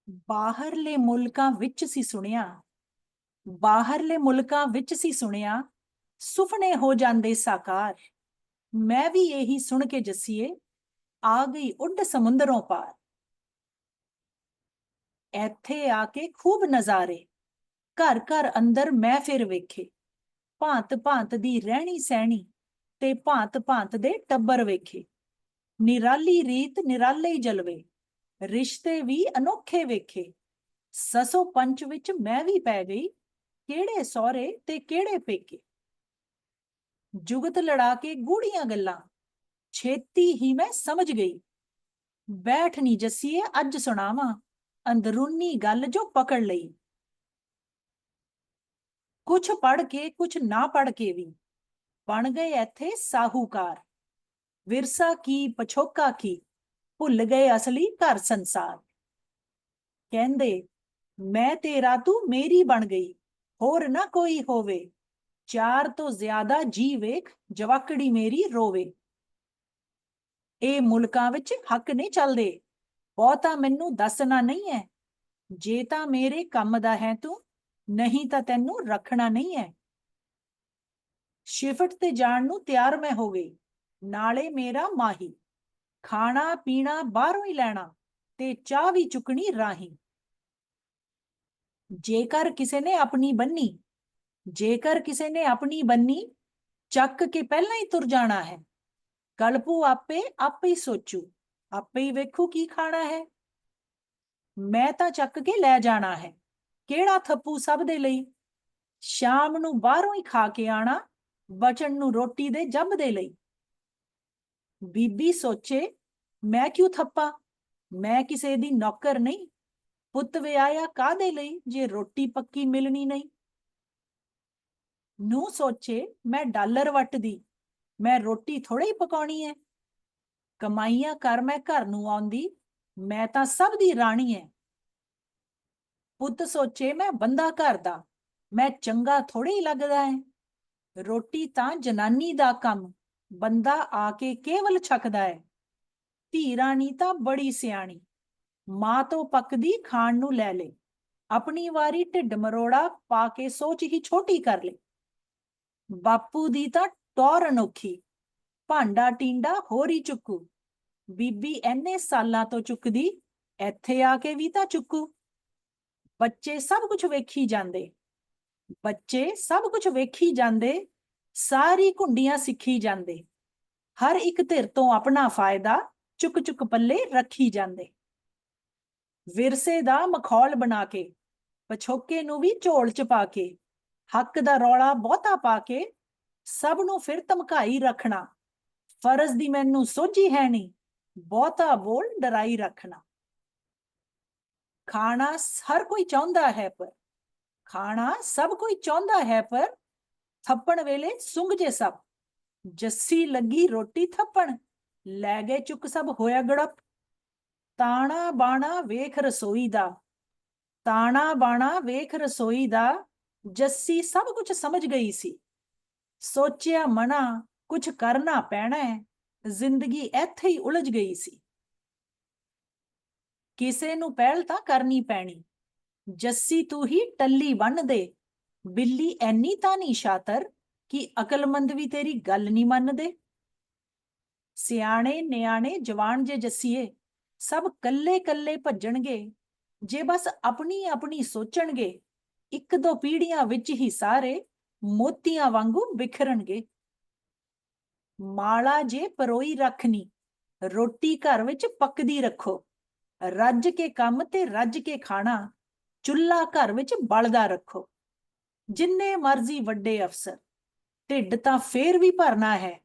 ਬਾਹਰਲੇ ਮੁਲਕਾਂ ਵਿੱਚ ਸੀ ਸੁਣਿਆ ਬਾਹਰਲੇ ਮੁਲਕਾਂ ਵਿੱਚ ਸੀ ਸੁਣਿਆ ਸੁਪਨੇ ਹੋ ਜਾਂਦੇ ਸਾਕਾਰ। ਮੈਂ ਵੀ ਇਹੀ ਸੁਣ ਕੇ ਜੱਸੀਏ ਆ ਗਈ ਉੱਡ ਸਮੁੰਦਰੋਂ ਪਾਰ। ਇੱਥੇ ਆ ਕੇ ਖੂਬ ਨਜ਼ਾਰੇ ਘਰ ਘਰ ਅੰਦਰ ਮੈਂ ਫਿਰ ਵੇਖੇ। ਭਾਂਤ ਭਾਂਤ ਦੀ ਰਹਿਣੀ ਸਹਿਣੀ ਤੇ ਭਾਂਤ ਭਾਂਤ ਦੇ ਟੱਬਰ ਵੇਖੇ। ਨਿਰਾਲੀ ਰੀਤ ਨਿਰਾਲੇ ਹੀ ਜਲਵੇ ਰਿਸ਼ਤੇ ਵੀ ਅਨੋਖੇ ਵੇਖੇ। ਸਸੋ ਪੰਚ ਵਿੱਚ ਮੈਂ ਵੀ ਪੈ ਗਈ ਕਿਹੜੇ ਸਹੁਰੇ ਤੇ ਕਿਹੜੇ ਪੇਕੇ। ਜੁਗਤ ਲੜਾ ਕੇ ਗੂੜੀਆਂ ਗੱਲਾਂ ਛੇਤੀ ਹੀ ਮੈਂ ਸਮਝ ਗਈ। ਬੈਠ ਨੀ ਜੱਸੀਏ ਅੱਜ ਸੁਣਾਵਾਂ ਅੰਦਰੂਨੀ ਗੱਲ ਜੋ ਪਕੜ ਲਈ। ਕੁਛ ਪੜ ਕੇ ਕੁਛ ਨਾ ਪੜ ਕੇ ਵੀ ਬਣ ਗਏ ਇੱਥੇ ਸਾਹੂਕਾਰ। ਵਿਰਸਾ ਕੀ ਪਛੋਕਾ ਕੀ ਭੁੱਲ ਗਏ ਅਸਲੀ ਘਰ ਸੰਸਾਰ। ਕਹਿੰਦੇ ਮੈਂ ਤੇਰਾ ਤੂੰ ਮੇਰੀ ਬਣ ਗਈ ਹੋਰ ਨਾ ਕੋਈ ਹੋਵੇ। ਚਾਰ ਤੋਂ ਜ਼ਿਆਦਾ ਜੀ ਵੇਖ ਜਵਾਕੜੀ ਮੇਰੀ ਰੋਵੇ। ਇਹ ਮੁਲਕਾਂ ਵਿੱਚ ਹੱਕ ਨਹੀਂ ਚੱਲਦੇ ਬਹੁਤਾ ਮੈਨੂੰ ਦੱਸਣਾ ਨਹੀਂ ਹੈ। ਜੇ ਤਾਂ ਮੇਰੇ ਕੰਮ ਦਾ ਹੈ ਤੂੰ ਨਹੀਂ ਤਾਂ ਤੈਨੂੰ ਰੱਖਣਾ ਨਹੀਂ ਹੈ। ਸ਼ਿਫਟ ਤੇ ਜਾਣ ਨੂੰ ਤਿਆਰ ਮੈਂ ਹੋ ਗਈ ਨਾਲੇ ਮੇਰਾ ਮਾਹੀ। ਖਾਣਾ ਪੀਣਾ ਬਾਹਰੋਂ ਹੀ ਲੈਣਾ ਤੇ ਚਾਹ ਵੀ ਚੁੱਕਣੀ ਰਾਹੀਂ। ਜੇਕਰ ਕਿਸੇ ਨੇ ਆਪਣੀ ਬੰਨੀ ਜੇਕਰ ਕਿਸੇ ਨੇ ਆਪਣੀ ਬੰਨੀ ਚੱਕ ਕੇ ਪਹਿਲਾਂ ਹੀ ਤੁਰ ਜਾਣਾ ਹੈ। ਕਲਪੂ ਆਪੇ ਆਪੇ ਹੀ ਸੋਚੂ ਆਪੇ ਹੀ ਵੇਖੂ ਕੀ ਖਾਣਾ ਹੈ। ਮੈਂ ਤਾਂ ਚੱਕ ਕੇ ਲੈ ਜਾਣਾ ਹੈ ਕਿਹੜਾ ਥੱਪੂ ਸਭ ਦੇ ਲਈ। ਸ਼ਾਮ ਨੂੰ ਬਾਹਰੋਂ ਹੀ ਖਾ ਕੇ ਆਣਾ ਬਚਣ ਨੂੰ ਰੋਟੀ ਦੇ ਜੱਬ ਦੇ ਲਈ। ਬੀਬੀ ਸੋਚੇ ਮੈਂ ਕਿਉਂ ਥੱਪਾ ਮੈਂ ਕਿਸੇ ਦੀ ਨੌਕਰ ਨਹੀਂ। ਪੁੱਤ ਵਿਆਹਿਆ ਕਾਹਦੇ ਲਈ ਜੇ ਰੋਟੀ ਪੱਕੀ ਮਿਲਣੀ ਨਹੀਂ। ਨੂੰ ਸੋਚੇ ਮੈਂ ਡਾਲਰ ਵੱਟਦੀ ਮੈਂ ਰੋਟੀ ਥੋੜੇ ਹੀ ਪਕਾਉਣੀ ਹੈ। ਕਮਾਈਆਂ ਕਰ ਮੈਂ ਘਰ ਨੂੰ ਆਉਂਦੀ ਮੈਂ ਤਾਂ ਸਭ ਦੀ ਰਾਣੀ ਹੈ। ਪੁੱਤ ਸੋਚੇ ਮੈਂ ਬੰਦਾ ਘਰ ਦਾ ਮੈਂ ਚੰਗਾ ਥੋੜੇ ਹੀ ਲੱਗਦਾ ਹੈ। ਰੋਟੀ ਤਾਂ ਜਨਾਨੀ ਦਾ ਕੰਮ ਬੰਦਾ ਆ ਕੇ ਕੇਵਲ ਛਕਦਾ ਹੈ। ਧੀ ਰਾਣੀ ਤਾਂ ਬੜੀ ਸਿਆਣੀ ਮਾਂ ਤੋਂ ਪੱਕਦੀ ਖਾਣ ਨੂੰ ਲੈ ਲੇ। ਆਪਣੀ ਵਾਰੀ ਢਿੱਡ ਮਰੋੜਾ ਪਾ ਕੇ ਸੋਚ ਹੀ ਛੋਟੀ ਕਰ ਲੇ। ਬਾਪੂ ਦੀ ਤਾਂ ਟੌਰ ਅਨੋਖੀ ਭਾਂਡਾ ਟੀਂਡਾ ਹੋਰ ਹੀ ਚੁੱਕੂ। ਬੀਬੀ ਐਨੇ ਸਾਲਾਂ ਤੋਂ ਚੁੱਕਦੀ ਇੱਥੇ ਆ ਕੇ ਵੀ ਤਾਂ ਚੁੱਕੂ। ਬੱਚੇ ਸਭ ਕੁਝ ਵੇਖੀ ਜਾਂਦੇ ਬੱਚੇ ਸਭ ਕੁਝ ਵੇਖੀ ਜਾਂਦੇ ਸਾਰੀ ਘੁੰਡੀਆਂ ਸਿੱਖੀ ਜਾਂਦੇ। ਹਰ ਇੱਕ ਧਿਰ ਤੋਂ ਆਪਣਾ ਫਾਇਦਾ ਚੁੱਕ ਚੁੱਕ ਪੱਲੇ ਰੱਖੀ ਜਾਂਦੇ। ਵਿਰਸੇ ਦਾ ਮਖੌਲ ਬਣਾ ਕੇ ਪਛੋਕੇ ਨੂੰ ਵੀ ਝੋਲ ਚ ਪਾ ਕੇ ਹੱਕ ਦਾ ਰੌਲਾ ਬਹੁਤਾ ਪਾ ਕੇ ਸਭ ਨੂੰ ਫਿਰ ਧਮਕਾਈ ਰੱਖਣਾ। ਫਰਜ਼ ਦੀ ਮੈਨੂੰ ਸੋਝੀ ਹੈ ਨਹੀਂ ਬਹੁਤਾ ਬੋਲ ਡਰਾਈ ਰੱਖਣਾ। ਖਾਣਾ ਹਰ ਕੋਈ ਚਾਹੁੰਦਾ ਹੈ ਪਰ ਖਾਣਾ ਸਭ ਕੋਈ ਚਾਹੁੰਦਾ ਹੈ ਪਰ ਥੱਪਣ ਵੇਲੇ ਸੁੰਘ ਜੇ ਸਭ। ਜੱਸੀ ਲੱਗੀ ਰੋਟੀ ਥੱਪਣ ਲੈ ਗਏ ਚੁੱਕ ਸਭ ਹੋਇਆ ਗੜਪ। ਤਾਣਾ ਬਾਣਾ ਵੇਖ ਰਸੋਈ ਦਾ ਤਾਣਾ ਬਾਣਾ ਵੇਖ ਰਸੋਈ ਦਾ ਜੱਸੀ ਸਭ ਕੁਝ ਸਮਝ ਗਈ ਸੀ। ਸੋਚਿਆ ਮਨਾ ਕੁਝ ਕਰਨਾ ਪੈਣਾ ਹੈ ਜ਼ਿੰਦਗੀ ਇੱਥੇ ਹੀ ਉਲਝ ਗਈ ਸੀ। ਕਿਸੇ ਨੂੰ ਪਹਿਲ ਤਾਂ ਕਰਨੀ ਪੈਣੀ ਜੱਸੀ ਤੂੰ ਹੀ ਟੱਲੀ ਬੰਨ ਦੇ। ਬਿੱਲੀ ਐਨੀ ਤਾਂ ਨਹੀਂ ਸ਼ਾਤਰ ਕਿ ਅਕਲਮੰਦ ਵੀ ਤੇਰੀ ਗੱਲ ਨਹੀਂ ਮੰਨਦੇ। ਸਿਆਣੇ ਨਿਆਣੇ ਜਵਾਨ ਜੇ ਜੱਸੀਏ ਸਭ ਕੱਲੇ ਕੱਲੇ ਭੱਜਣਗੇ ਜੇ ਬਸ ਆਪਣੀ ਆਪਣੀ ਸੋਚਣਗੇ। ਇੱਕ ਦੋ ਪੀੜ੍ਹੀਆਂ ਵਿੱਚ ਹੀ ਸਾਰੇ ਮੋਤੀਆਂ ਵਾਂਗੂ ਬਿਖਰਨਗੇ। ਮਾਲਾ ਜੇ ਪਰੋਈ ਰੱਖਣੀ ਰੋਟੀ ਘਰ ਵਿੱਚ ਪੱਕਦੀ ਰੱਖੋ। ਰੱਜ ਕੇ ਕੰਮ ਤੇ ਰੱਜ ਕੇ ਖਾਣਾ ਚੁੱਲ੍ਹਾ ਘਰ ਵਿੱਚ ਬਲਦਾ ਰੱਖੋ। ਜਿੰਨੇ ਮਰਜ਼ੀ ਵੱਡੇ ਅਫਸਰ ਢਿੱਡ ਤਾਂ ਫੇਰ ਵੀ ਭਰਨਾ ਹੈ।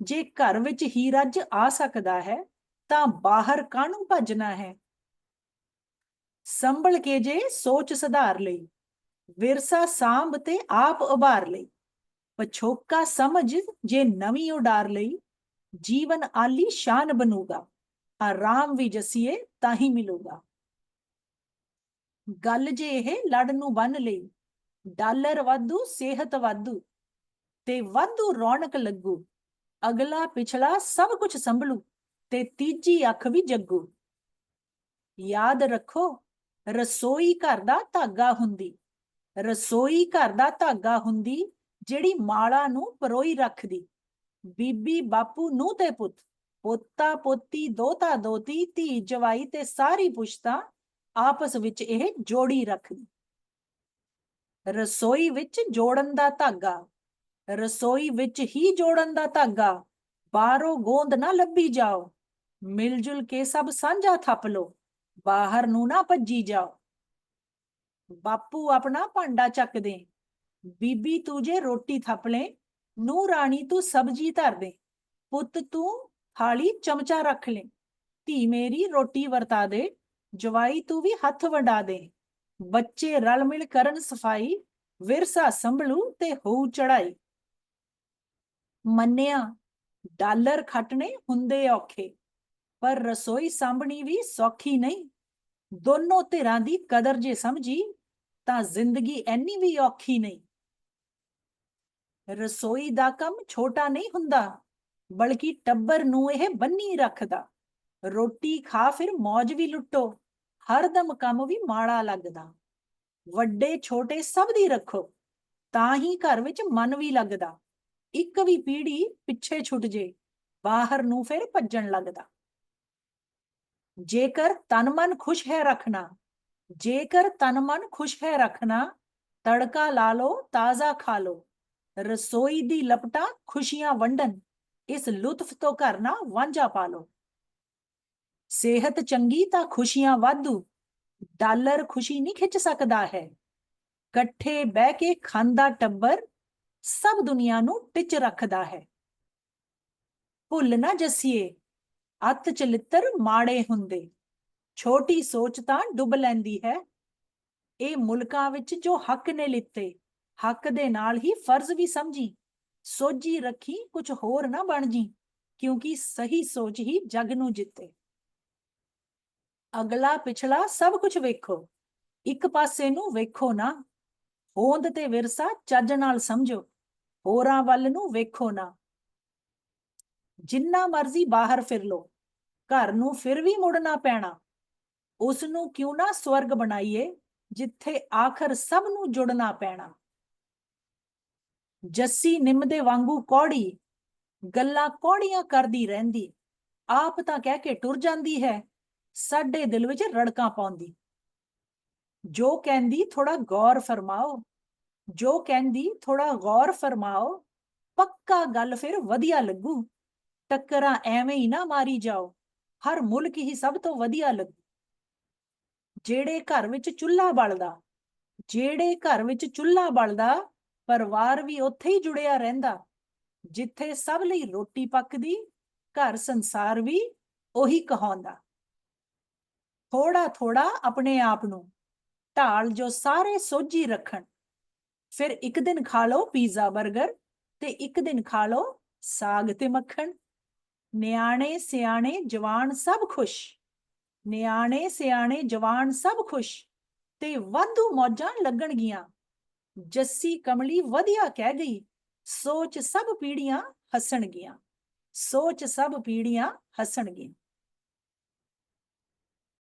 ਜੇ ਘਰ ਵਿੱਚ ਹੀ ਰੱਜ ਆ ਸਕਦਾ ਹੈ ਤਾਂ ਬਾਹਰ ਕਾਹਨੂੰ ਭੱਜਣਾ ਹੈ। ਸੰਭਲ ਕੇ ਜੇ ਸੋਚ ਸੁਧਾਰ ਲਈ ਵਿਰਸਾ ਸਾਂਭ ਤੇ ਆਪ ਉਭਾਰ ਲਈ। ਪਛੋਕਾ ਸਮਝ ਜੇ ਨਵੀਂ ਉਡਾਰ ਲਈ ਜੀਵਨ ਆਲੀ ਸ਼ਾਨ ਬਣੂਗਾ। ਆਰਾਮ ਵੀ ਜੱਸੀਏ ਤਾਂ ਹੀ ਮਿਲੂਗਾ। ਗੱਲ ਜੇ ਇਹ ਲੜ ਨੂੰ ਬੰਨ ਲਈ ਡਾਲਰ ਵਾਧੂ ਸਿਹਤ ਵਾਧੂ ਤੇ ਵਾਧੂ ਰੌਣਕ ਲੱਗੂ। ਅਗਲਾ ਪਿਛਲਾ ਸਭ ਕੁਝ ਸੰਭਲੂ ਤੇ ਤੀਜੀ ਅੱਖ ਵੀ ਜੱਗੂ। ਯਾਦ ਰੱਖੋ ਰਸੋਈ ਘਰ ਦਾ ਧਾਗਾ ਹੁੰਦੀ, ਰਸੋਈ ਘਰ ਦਾ ਧਾਗਾ ਹੁੰਦੀ, ਜਿਹੜੀ ਮਾਲਾ ਨੂੰ ਪਰੋਈ ਰੱਖਦੀ। ਬੀਬੀ ਬਾਪੂ ਨੂੰਹ ਤੇ ਪੁੱਤ, ਪੋਤਾ ਪੋਤੀ ਦੋਤਾ ਦੋਤੀ ਧੀ ਜਵਾਈ ਤੇ ਸਾਰੀ ਪੁਸ਼ਤਾ ਆਪਸ ਵਿੱਚ ਇਹ ਜੋੜੀ ਰੱਖਦੀ। ਰਸੋਈ ਵਿੱਚ ਜੋੜਨ ਦਾ ਧਾਗਾ, ਰਸੋਈ ਵਿੱਚ ਹੀ ਜੋੜਨ ਦਾ ਧਾਗਾ, ਬਾਹਰੋਂ ਗੋਂਦ ਨਾ ਲੱਭੀ ਜਾਓ, ਮਿਲ ਜੁਲ ਕੇ ਸਭ ਸਾਂਝਾ ਥੱਪ ਲੋ, ਬਾਹਰ ਨੂੰ ਨਾ ਭੱਜੀ ਜਾਓ। ਬਾਪੂ ਆਪਣਾ ਭਾਂਡਾ ਚੱਕ ਦੇ, ਬੀਬੀ ਤੂੰ ਜੇ ਰੋਟੀ ਥੱਪ ਲੈ, ਨੂੰ ਰਾਣੀ ਤੂੰ ਸਬਜ਼ੀ ਧਰ ਦੇ, ਪੁੱਤ ਤੂੰ ਥਾਲੀ ਚਮਚਾ ਰੱਖ ਲੈ, ਧੀ ਮੇਰੀ ਰੋਟੀ ਵਰਤਾ ਦੇ, ਜਵਾਈ ਤੂੰ ਵੀ ਹੱਥ ਵੰਡਾ ਦੇ, ਬੱਚੇ ਰਲ ਮਿਲ ਕਰਨ ਸਫਾਈ, ਵਿਰਸਾ ਸੰਭਲੂ ਤੇ ਹੋਊ ਚੜਾਈ। ਮੰਨਿਆ ਡਾਲਰ ਖੱਟਣੇ ਹੁੰਦੇ ਔਖੇ, ਪਰ ਰਸੋਈ ਸਾਂਭਣੀ ਵੀ ਸੌਖੀ ਨਹੀਂ। ਦੋਨੋਂ ਧਿਰਾਂ ਦੀ ਕਦਰ ਜੇ ਸਮਝੀ ਤਾਂ ਜ਼ਿੰਦਗੀ ਐਨੀ ਵੀ ਔਖੀ ਨਹੀਂ। ਰਸੋਈ ਦਾ ਕੰਮ ਛੋਟਾ ਨਹੀਂ ਹੁੰਦਾ, ਬਲਕਿ ਟੱਬਰ ਨੂੰ ਇਹ ਬੰਨੀ ਰੱਖਦਾ। ਰੋਟੀ ਖਾ ਫਿਰ ਮੌਜ ਵੀ ਲੁੱਟੋ, ਹਰਦਮ ਕੰਮ ਵੀ ਮਾੜਾ ਲੱਗਦਾ। ਵੱਡੇ ਛੋਟੇ ਸਭ ਦੀ ਰੱਖੋ, ਤਾਂ ਹੀ ਘਰ ਵਿੱਚ ਮਨ ਵੀ ਲੱਗਦਾ। ਇੱਕ ਵੀ ਪੀੜ੍ਹੀ ਪਿੱਛੇ ਛੁੱਟ ਜੇ, ਬਾਹਰ ਨੂੰ ਫਿਰ ਭੱਜਣ ਲੱਗਦਾ। ਜੇਕਰ ਤਨ ਮਨ ਖੁਸ਼ ਹੈ ਰੱਖਣਾ, ਜੇਕਰ ਤਨ ਮਨ ਖੁਸ਼ ਹੈ ਰੱਖਣਾ, ਤੜਕਾ ਲਾ ਲੋ ਤਾਜ਼ਾ ਖਾ ਲੋ, ਰਸੋਈ ਦੀ ਲਪਟਾਂ ਖੁਸ਼ੀਆਂ ਵੰਡਣ, ਇਸ ਲੁਤਫ ਤੋਂ ਘਰ ਨਾ ਵਾਂਝਾ ਪਾ ਲੋ। ਸਿਹਤ ਚੰਗੀ ਤਾਂ ਖੁਸ਼ੀਆਂ ਵਾਧੂ, ਡਾਲਰ ਖੁਸ਼ੀ ਨਹੀਂ ਖਿੱਚ ਸਕਦਾ ਹੈ। ਇਕੱਠੇ ਬਹਿ ਕੇ ਖਾਂਦਾ ਟੱਬਰ, ਸਭ ਦੁਨੀਆ ਨੂੰ ਟਿਚ ਰੱਖਦਾ ਹੈ। ਭੁੱਲ ਨਾ ਜੱਸੀਏ ਅੱਤ ਚਲਿੱਤਰ ਮਾੜੇ ਹੁੰਦੇ, ਛੋਟੀ ਸੋਚ ਤਾਂ ਡੁੱਬ ਲੈਂਦੀ ਹੈ। ਇਹ ਮੁਲਕਾਂ ਵਿੱਚ ਜੋ ਹੱਕ ਨੇ ਲਿੱਤੇ, ਹੱਕ ਦੇ ਨਾਲ ਹੀ ਫਰਜ਼ ਵੀ ਸਮਝੀ, ਸੋਝੀ ਰੱਖੀ ਕੁਝ ਹੋਰ ਨਾ ਬਣ ਜੀ, ਕਿਉਂਕਿ ਸਹੀ ਸੋਚ ਹੀ ਜਗ ਨੂੰ ਜਿੱਤੇ। ਅਗਲਾ ਪਿਛਲਾ ਸਭ ਕੁਝ ਵੇਖੋ, ਇੱਕ ਪਾਸੇ ਨੂੰ ਵੇਖੋ ਨਾ, ਹੋਂਦ ਤੇ ਵਿਰਸਾ ਚੱਜ ਨਾਲ ਸਮਝੋ, ਹੋਰਾਂ ਵੱਲ ਨੂੰ ਵੇਖੋ ਨਾ। ਜਿੰਨਾ ਮਰਜ਼ੀ ਬਾਹਰ ਫਿਰ ਲੋ, ਘਰ ਨੂੰ ਫਿਰ ਵੀ ਮੁੜਨਾ ਪੈਣਾ। ਉਸ ਨੂੰ ਕਿਉਂ ਨਾ ਸਵਰਗ ਬਣਾਈਏ, ਜਿੱਥੇ ਆਖਰ ਸਭ ਨੂੰ ਜੁੜਨਾ ਪੈਣਾ। ਜੱਸੀ ਨਿੰਮ ਦੇ ਵਾਂਗੂ ਕੌੜੀ, ਗੱਲਾਂ ਕੌੜੀਆਂ ਕਰਦੀ ਰਹਿੰਦੀ, ਆਪ ਤਾਂ ਕਹਿ ਕੇ ਟੁਰ ਜਾਂਦੀ ਹੈ, ਸਾਡੇ ਦਿਲ ਵਿੱਚ ਰੜਕਾਂ ਪਾਉਂਦੀ। ਜੋ ਕਹਿੰਦੀ ਥੋੜਾ ਗੌਰ ਫਰਮਾਓ, ਜੋ ਕਹਿੰਦੀ ਥੋੜਾ ਗੌਰ ਫਰਮਾਓ, ਪੱਕਾ ਗੱਲ ਫਿਰ ਵਧੀਆ ਲੱਗੂ। ਟੱਕਰਾਂ ਐਵੇਂ ਹੀ ਨਾ ਮਾਰੀ ਜਾਓ, ਹਰ ਮੁਲਕ ਹੀ ਸਭ ਤੋਂ ਵਧੀਆ ਲੱਗੂ। ਜਿਹੜੇ ਘਰ ਵਿੱਚ ਚੁੱਲ੍ਹਾ ਬਲਦਾ, ਜਿਹੜੇ ਘਰ ਵਿੱਚ ਚੁੱਲ੍ਹਾ ਬਲਦਾ, ਪਰਿਵਾਰ ਵੀ ਉੱਥੇ ਹੀ ਜੁੜਿਆ ਰਹਿੰਦਾ। ਜਿੱਥੇ ਸਭ ਲਈ ਰੋਟੀ ਪੱਕਦੀ, ਘਰ ਸੰਸਾਰ ਵੀ ਉਹੀ ਕਹਾਉਂਦਾ। ਥੋੜਾ ਥੋੜਾ ਆਪਣੇ ਆਪ ਨੂੰ ਢਾਲ ਜੋ ਸਾਰੇ ਸੋਝੀ ਰੱਖਣ, ਫਿਰ ਇੱਕ ਦਿਨ ਖਾ ਲਓ ਪੀਜ਼ਾ ਬਰਗਰ, ਤੇ ਇੱਕ ਦਿਨ ਖਾ ਲਓ ਸਾਗ ਤੇ ਮੱਖਣ। ਨਿਆਣੇ ਸਿਆਣੇ ਜਵਾਨ ਸਭ ਖੁਸ਼, ਨਿਆਣੇ ਸਿਆਣੇ ਜਵਾਨ ਸਭ ਖੁਸ਼, ਤੇ ਵਾਧੂ ਮੌਜਾਂ ਲੱਗਣਗੀਆਂ। ਜੱਸੀ ਕਮਲੀ ਵਧੀਆ ਕਹਿ ਗਈ, ਸੋਚ ਸਭ ਪੀੜ੍ਹੀਆਂ ਹੱਸਣਗੀਆਂ, ਸੋਚ ਸਭ ਪੀੜ੍ਹੀਆਂ ਹੱਸਣਗੀਆਂ।